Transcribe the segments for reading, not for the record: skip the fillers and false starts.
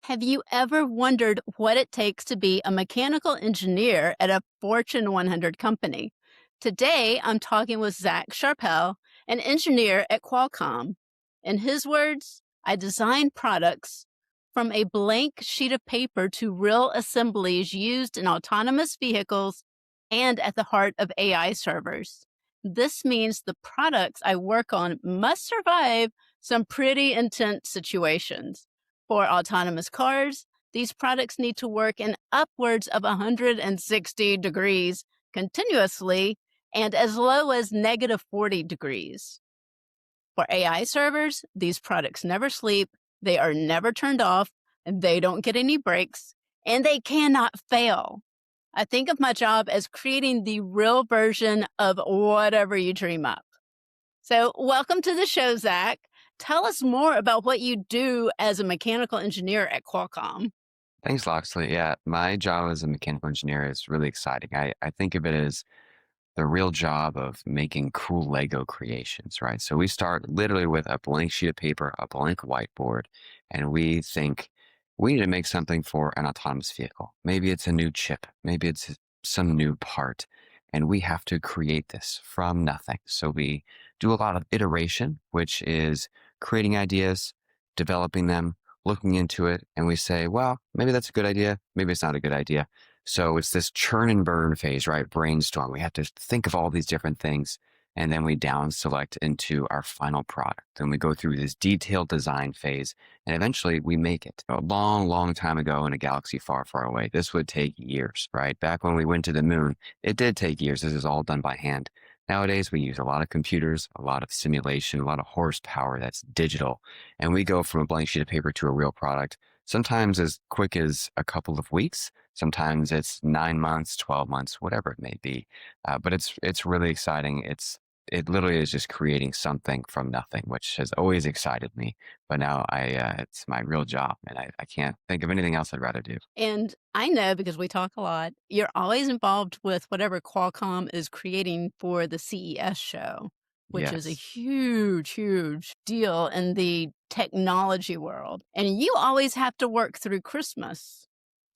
Have you ever wondered what it takes to be a mechanical engineer at a Fortune 100 company? Today, I'm talking with Zach Sharpell, an engineer at Qualcomm. In his words, I design products from a blank sheet of paper to real assemblies used in autonomous vehicles and at the heart of AI servers. This means the products I work on must survive some pretty intense situations. For autonomous cars, these products need to work in upwards of 160 degrees continuously and as low as negative 40 degrees. For AI servers, these products never sleep, they are never turned off, and they don't get any breaks, and they cannot fail. I think of my job as creating the real version of whatever you dream up. So, welcome to the show, Zach. Tell us more about what you do as a mechanical engineer at Qualcomm. Thanks, Loxley. Yeah, my job as a mechanical engineer is really exciting. I think of it as the real job of making cool Lego creations, right? So we start literally with a blank sheet of paper, a blank whiteboard, and we think we need to make something for an autonomous vehicle. Maybe it's a new chip, maybe it's some new part, and we have to create this from nothing. So we do a lot of iteration, which is creating ideas, developing them, looking into it, and we say, well, maybe that's a good idea, maybe it's not a good idea. So it's this churn and burn phase, right? Brainstorm. We have to think of all these different things, and then we down select into our final product. Then we go through this detailed design phase, and eventually we make it. A long, long time ago in a galaxy far, far away, this would take years, right? Back when we went to the moon, it did take years. This is all done by hand. Nowadays, we use a lot of computers, a lot of simulation, a lot of horsepower that's digital, and we go from a blank sheet of paper to a real product, sometimes as quick as a couple of weeks. Sometimes it's 9 months, 12 months, whatever it may be. But it's really exciting. It literally is just creating something from nothing, which has always excited me. But now it's my real job, and I can't think of anything else I'd rather do. And I know because we talk a lot, you're always involved with whatever Qualcomm is creating for the CES show, which is a Yes. huge, huge deal in the technology world. And you always have to work through Christmas.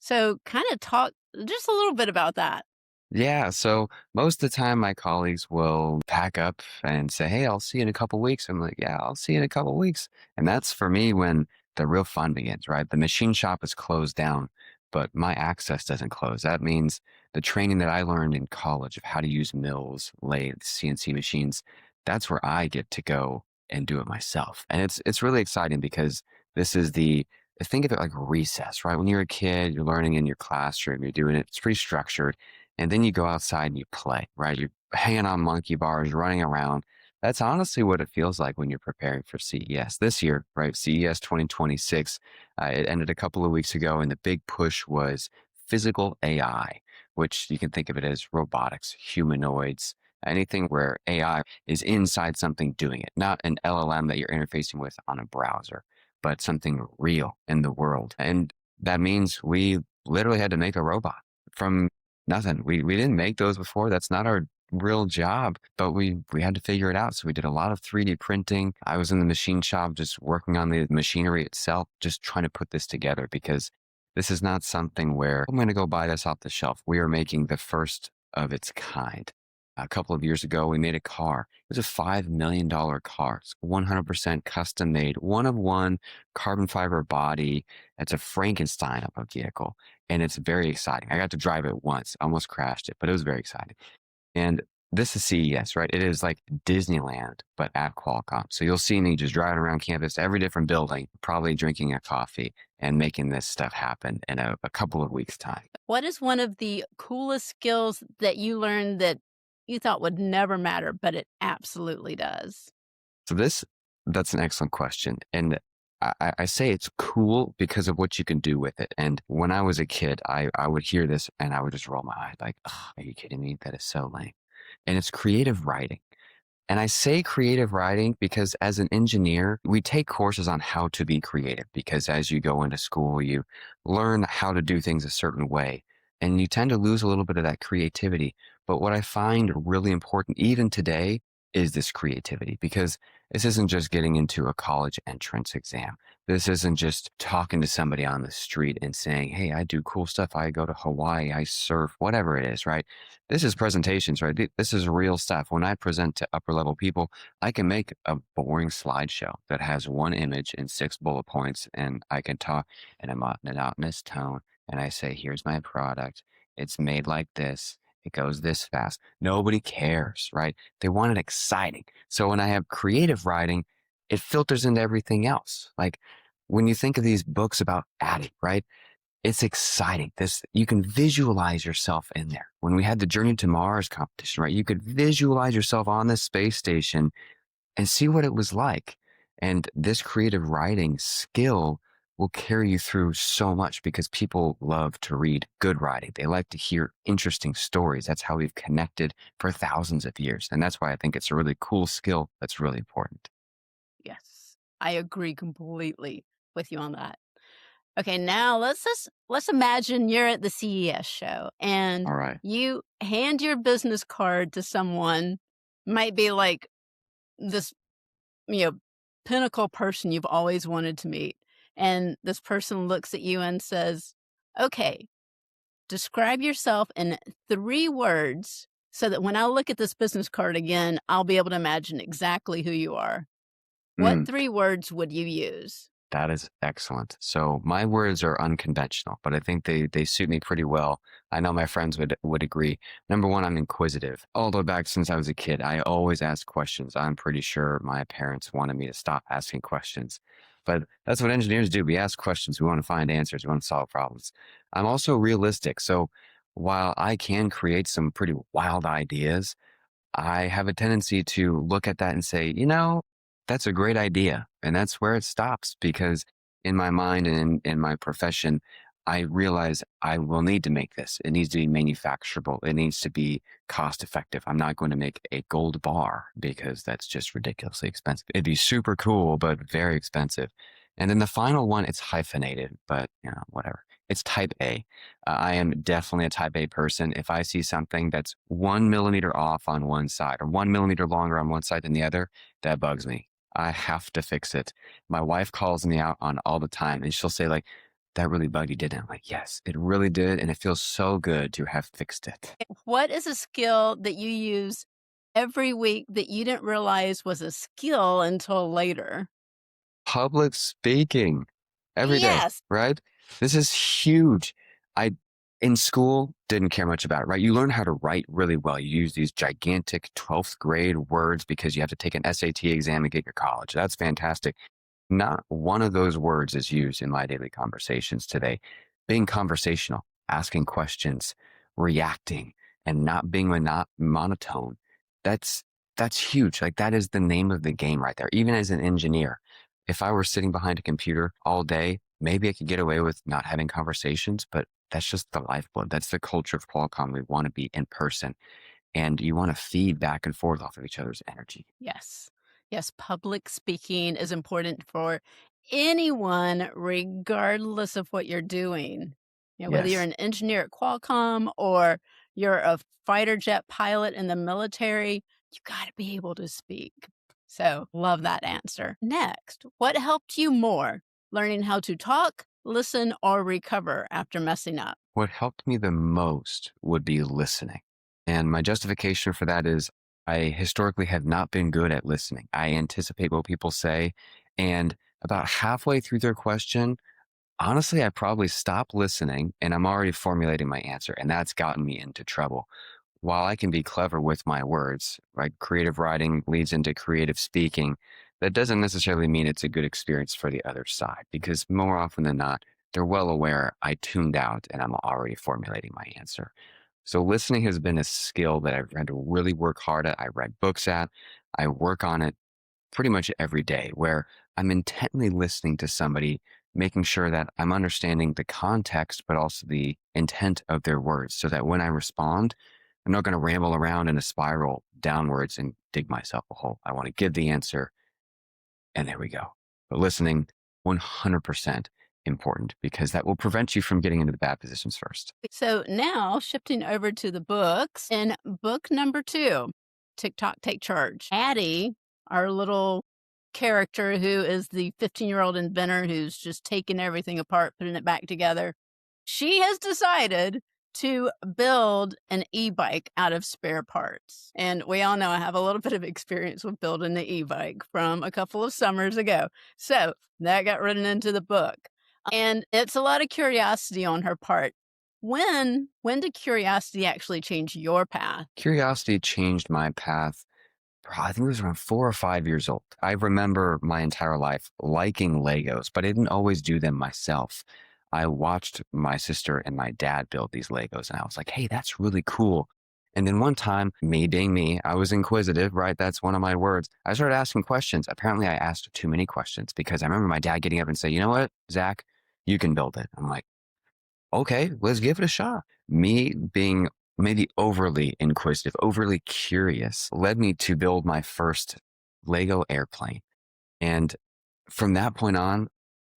So, kind of talk just a little bit about that. Yeah, so most of the time my colleagues will pack up and say, "Hey, I'll see you in a couple weeks." I'm like, "Yeah, I'll see you in a couple weeks." And that's for me when the real fun begins, right? The machine shop is closed down, but my access doesn't close. That means the training that I learned in college of how to use mills, lathes, CNC machines, that's where I get to go and do it myself. And it's really exciting because this is the think of it like recess, right? When you're a kid, you're learning in your classroom, you're doing it, it's pretty structured, and then you go outside and you play, right? You're hanging on monkey bars, running around. That's honestly what it feels like when you're preparing for CES this year, right? CES 2026. It ended a couple of weeks ago, and the big push was physical AI, which you can think of it as robotics, humanoids, anything where AI is inside something doing it, not an LLM that you're interfacing with on a browser, but something real in the world. And that means we literally had to make a robot from nothing. We didn't make those before. That's not our real job, but we had to figure it out. So we did a lot of 3D printing. I was in the machine shop just working on the machinery itself, just trying to put this together because this is not something where I'm going to go buy this off the shelf. We are making the first of its kind. A couple of years ago, we made a car. It was a $5 million car. It's 100% custom made, one of one carbon fiber body. It's a Frankenstein of a vehicle, and it's very exciting. I got to drive it once, almost crashed it, but it was very exciting. And this is CES, right? It is like Disneyland, but at Qualcomm. So you'll see me just driving around campus, every different building, probably drinking a coffee and making this stuff happen in a couple of weeks' time. What is one of the coolest skills that you learned that you thought would never matter, but it absolutely does? So that's an excellent question. And I say it's cool because of what you can do with it. And when I was a kid, I would hear this and I would just roll my eyes like, "Ugh, are you kidding me? That is so lame." And it's creative writing. And I say creative writing because as an engineer, we take courses on how to be creative because as you go into school, you learn how to do things a certain way and you tend to lose a little bit of that creativity. But what I find really important even today is this creativity because This isn't just getting into a college entrance exam. This isn't just talking to somebody on the street and saying, hey, I do cool stuff. I go to Hawaii, I surf, whatever it is, right? This is presentations, right? This is real stuff. When I present to upper level people, I can make a boring slideshow that has one image and six bullet points, and I can talk in a monotonous tone. And I say, here's my product. It's made like this. It goes this fast. Nobody cares, right? They want it exciting. So when I have creative writing, it filters into everything else. Like when you think of these books about adding, right? It's exciting. This you can visualize yourself in there. When we had the Journey to Mars competition, right? You could visualize yourself on the space station and see what it was like. And this creative writing skill will carry you through so much because people love to read good writing. They like to hear interesting stories. That's how we've connected for thousands of years. And that's why I think it's a really cool skill that's really important. Yes, I agree completely with you on that. Okay, now let's imagine you're at the CES show and All right. you hand your business card to someone, might be like this, you know, pinnacle person you've always wanted to meet. And this person looks at you and says, "Okay, describe yourself in 3 words so that when I look at this business card again, I'll be able to imagine exactly who you are." What Mm. 3 words would you use? That is excellent. So my words are unconventional, but I think they suit me pretty well. I know my friends would agree. Number one, I'm inquisitive. All the way back since I was a kid, I always ask questions. I'm pretty sure my parents wanted me to stop asking questions, but that's what engineers do. We ask questions. We want to find answers. We want to solve problems. I'm also realistic. So while I can create some pretty wild ideas, I have a tendency to look at that and say, that's a great idea. And that's where it stops because in my mind and in my profession, I realize I will need to make this. It needs to be manufacturable. It needs to be cost effective. I'm not going to make a gold bar because that's just ridiculously expensive. It'd be super cool, but very expensive. And then the final one, it's hyphenated, but whatever. It's type A. I am definitely a type A person. If I see something that's 1 millimeter off on one side or 1 millimeter longer on one side than the other, that bugs me. I have to fix it. My wife calls me out on all the time and she'll say like, that really bugged you, didn't it? I'm like, yes, it really did. And it feels so good to have fixed it. What is a skill that you use every week that you didn't realize was a skill until later? Public speaking every day, Yes. right? This is huge. I, in school, didn't care much about it, right? You learn how to write really well. You use these gigantic 12th grade words because you have to take an SAT exam and get your college. That's fantastic. Not one of those words is used in my daily conversations today. Being conversational, asking questions, reacting, and not being monotone. That's that's huge. Like that is the name of the game right there. Even as an engineer, if I were sitting behind a computer all day, maybe I could get away with not having conversations, but that's just the lifeblood. That's the culture of Qualcomm. We want to be in person and you want to feed back and forth off of each other's energy. Yes. Yes, public speaking is important for anyone, regardless of what you're doing. Whether you're Yes. an engineer at Qualcomm or you're a fighter jet pilot in the military, you got to be able to speak. So, love that answer. Next, what helped you more? Learning how to talk, listen, or recover after messing up? What helped me the most would be listening. And my justification for that is I historically have not been good at listening. I anticipate what people say. And about halfway through their question, honestly, I probably stop listening and I'm already formulating my answer. And that's gotten me into trouble. While I can be clever with my words, right? Creative writing leads into creative speaking. That doesn't necessarily mean it's a good experience for the other side because more often than not, they're well aware I tuned out and I'm already formulating my answer. So listening has been a skill that I've had to really work hard at. I read books at, I work on it pretty much every day where I'm intently listening to somebody, making sure that I'm understanding the context, but also the intent of their words so that when I respond, I'm not going to ramble around in a spiral downwards and dig myself a hole. I want to give the answer, and there we go. But listening, 100% important because that will prevent you from getting into the bad positions first. So now shifting over to the books. In book number 2, TikTok Take Charge, Addie, our little character who is the 15-year-old inventor who's just taking everything apart, putting it back together. She has decided to build an e-bike out of spare parts. And we all know I have a little bit of experience with building the e-bike from a couple of summers ago. So that got written into the book. And it's a lot of curiosity on her part. When did curiosity actually change your path? Curiosity changed my path. I think it was around 4 or 5 years old. I remember my entire life liking Legos, but I didn't always do them myself. I watched my sister and my dad build these Legos, and I was like, hey, that's really cool. And then one time, me being me, I was inquisitive, right? That's one of my words. I started asking questions. Apparently, I asked too many questions because I remember my dad getting up and saying, you know what, Zach, you can build it. I'm like, okay, let's give it a shot. Me being maybe overly inquisitive, overly curious, led me to build my first Lego airplane. And from that point on,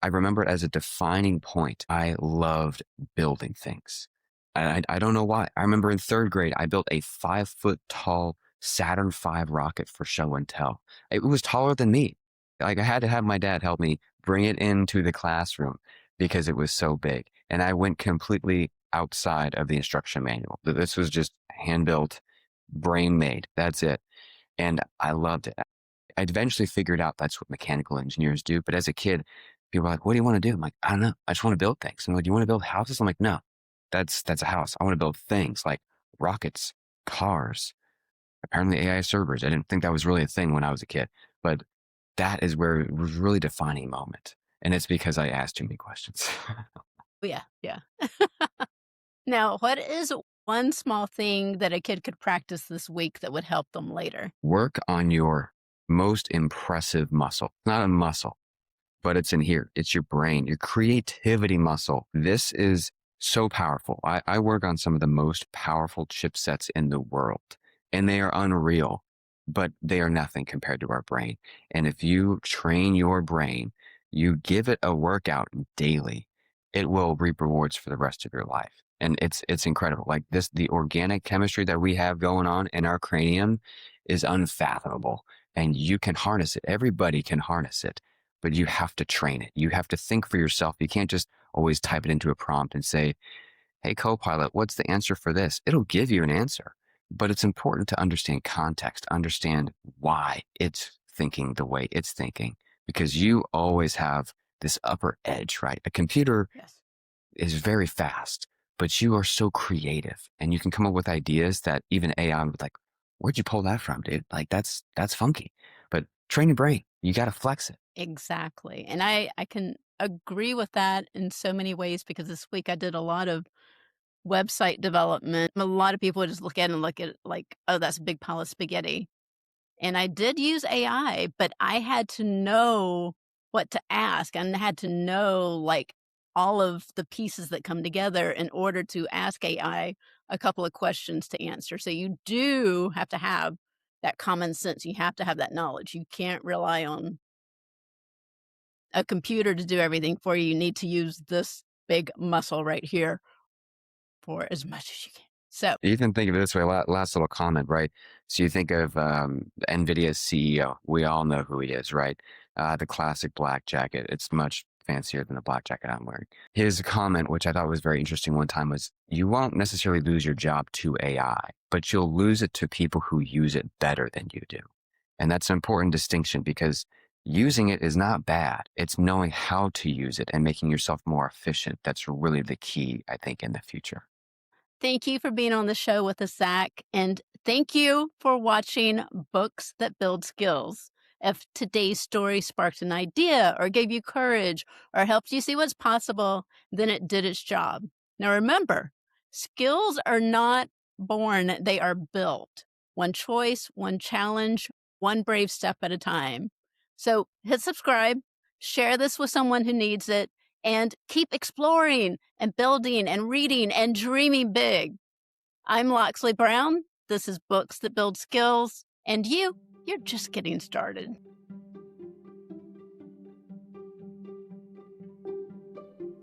I remember it as a defining point. I loved building things. I don't know why. I remember in third grade, I built a 5 foot tall Saturn V rocket for show and tell. It was taller than me. Like I had to have my dad help me bring it into the classroom because it was so big. And I went completely outside of the instruction manual. This was just hand built, brain made. That's it. And I loved it. I eventually figured out that's what mechanical engineers do. But as a kid, people were like, what do you want to do? I'm like, I don't know. I just want to build things. And like, do you want to build houses? I'm like, no, that's a house. I want to build things like rockets, cars, apparently AI servers. I didn't think that was really a thing when I was a kid, but that is where it was really defining moment. And it's because I asked too many questions. Yeah, yeah. Now, what is one small thing that a kid could practice this week that would help them later? Work on your most impressive muscle. It's not a muscle, but it's in here. It's your brain, your creativity muscle. This is so powerful. I work on some of the most powerful chipsets in the world, and they are unreal, but they are nothing compared to our brain. And if you train your brain, you give it a workout daily, it will reap rewards for the rest of your life. And it's incredible. Like this, the organic chemistry that we have going on in our cranium is unfathomable. And you can harness it. Everybody can harness it, but you have to train it. You have to think for yourself. You can't just always type it into a prompt and say, hey, Copilot, what's the answer for this? It'll give you an answer, but it's important to understand context, understand why it's thinking the way it's thinking, because you always have this upper edge, right? A computer Yes. is very fast, but you are so creative and you can come up with ideas that even AI would like, where'd you pull that from, dude? Like that's funky. But train your brain. You got to flex it. Exactly. And I can agree with that in so many ways because this week I did a lot of website development. A lot of people just look at it and look at it like, oh, that's a big pile of spaghetti. And I did use AI, but I had to know what to ask and had to know like all of the pieces that come together in order to ask AI a couple of questions to answer. So you do have to have that common sense. You have to have that knowledge. You can't rely on a computer to do everything for you. You need to use this big muscle right here for as much as you can. So, You can think of it this way, last little comment, right? So you think of NVIDIA's CEO. We all know who he is, right? The classic black jacket. It's much fancier than the black jacket I'm wearing. His comment, which I thought was very interesting one time, was you won't necessarily lose your job to AI, but you'll lose it to people who use it better than you do. And that's an important distinction because using it is not bad. It's knowing how to use it and making yourself more efficient. That's really the key, I think, in the future. thank you for being on the show with us, Zach. And thank you for watching Books That Build Skills. If today's story sparked an idea or gave you courage or helped you see what's possible, then it did its job. Now remember, skills are not born, they are built. One choice, one challenge, one brave step at a time. So hit subscribe, share this with someone who needs it, and keep exploring and building and reading and dreaming big. I'm Loxley Brown. This is Books That Build Skills. And you're just getting started.